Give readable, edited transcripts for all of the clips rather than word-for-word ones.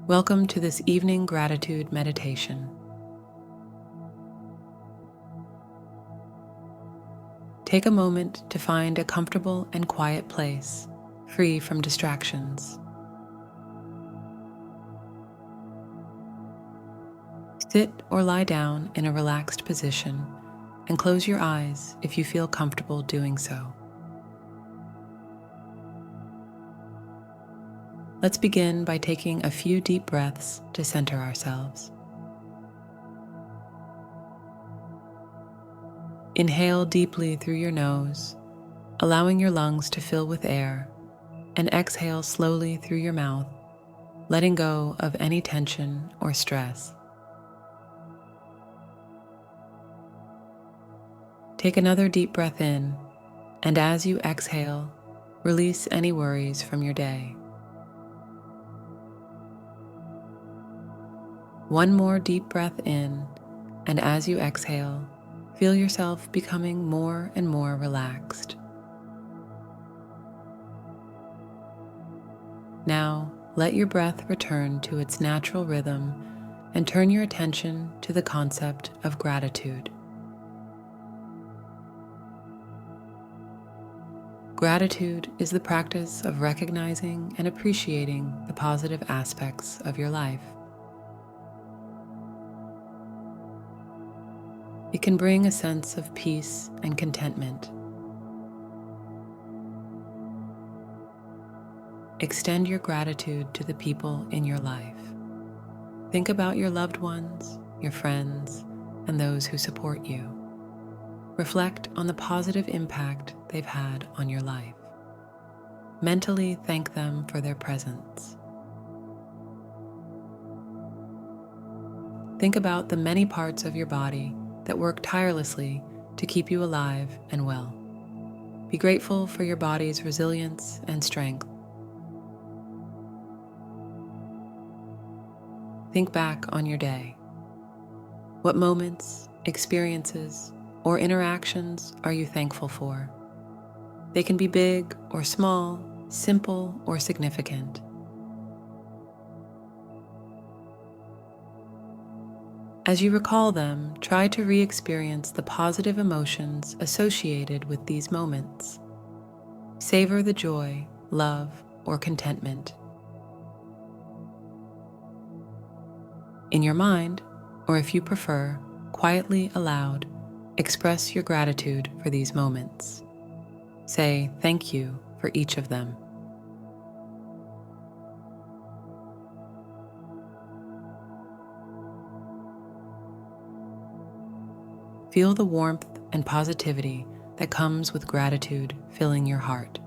Welcome to this evening gratitude meditation. Take a moment to find a comfortable and quiet place, free from distractions. Sit or lie down in a relaxed position and close your eyes if you feel comfortable doing so. Let's begin by taking a few deep breaths to center ourselves. Inhale deeply through your nose, allowing your lungs to fill with air, and exhale slowly through your mouth, letting go of any tension or stress. Take another deep breath in, and as you exhale, release any worries from your day. One more deep breath in, and as you exhale, feel yourself becoming more and more relaxed. Now, let your breath return to its natural rhythm and turn your attention to the concept of gratitude. Gratitude is the practice of recognizing and appreciating the positive aspects of your life. It can bring a sense of peace and contentment. Extend your gratitude to the people in your life. Think about your loved ones, your friends, and those who support you. Reflect on the positive impact they've had on your life. Mentally thank them for their presence. Think about the many parts of your body that work tirelessly to keep you alive and well. Be grateful for your body's resilience and strength. Think back on your day. What moments, experiences, or interactions are you thankful for? They can be big or small, simple or significant. As you recall them, try to re-experience the positive emotions associated with these moments. Savor the joy, love, or contentment. In your mind, or if you prefer, quietly aloud, express your gratitude for these moments. Say thank you for each of them. Feel the warmth and positivity that comes with gratitude filling your heart.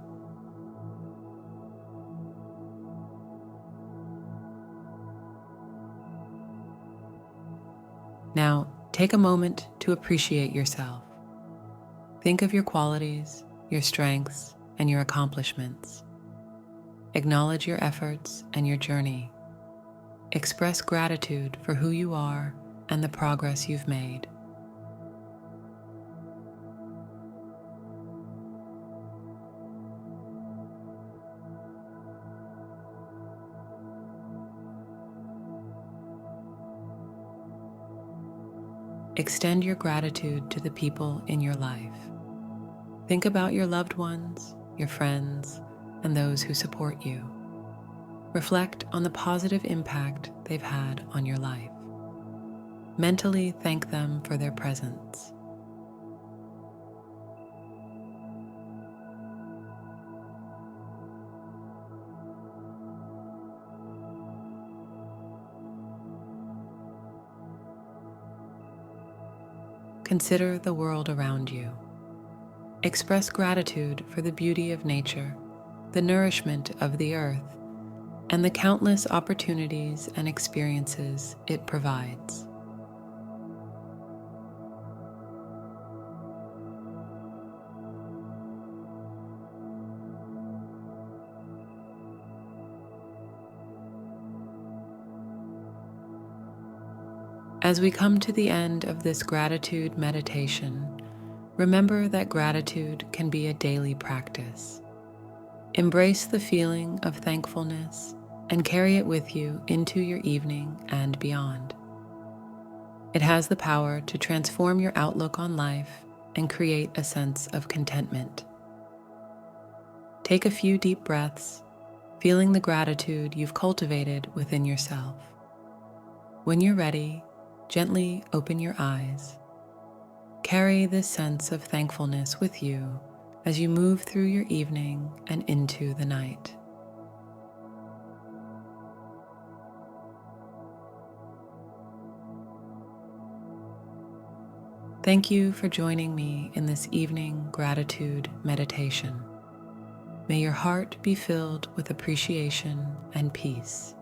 Now, take a moment to appreciate yourself. Think of your qualities, your strengths, and your accomplishments. Acknowledge your efforts and your journey. Express gratitude for who you are and the progress you've made. Extend your gratitude to the people in your life. Think about your loved ones, your friends, and those who support you. Reflect on the positive impact they've had on your life. Mentally thank them for their presence. Consider the world around you. Express gratitude for the beauty of nature, the nourishment of the earth, and the countless opportunities and experiences it provides. As we come to the end of this gratitude meditation, remember that gratitude can be a daily practice. Embrace the feeling of thankfulness and carry it with you into your evening and beyond. It has the power to transform your outlook on life and create a sense of contentment. Take a few deep breaths, feeling the gratitude you've cultivated within yourself. When you're ready, gently open your eyes. Carry this sense of thankfulness with you as you move through your evening and into the night. Thank you for joining me in this evening gratitude meditation. May your heart be filled with appreciation and peace.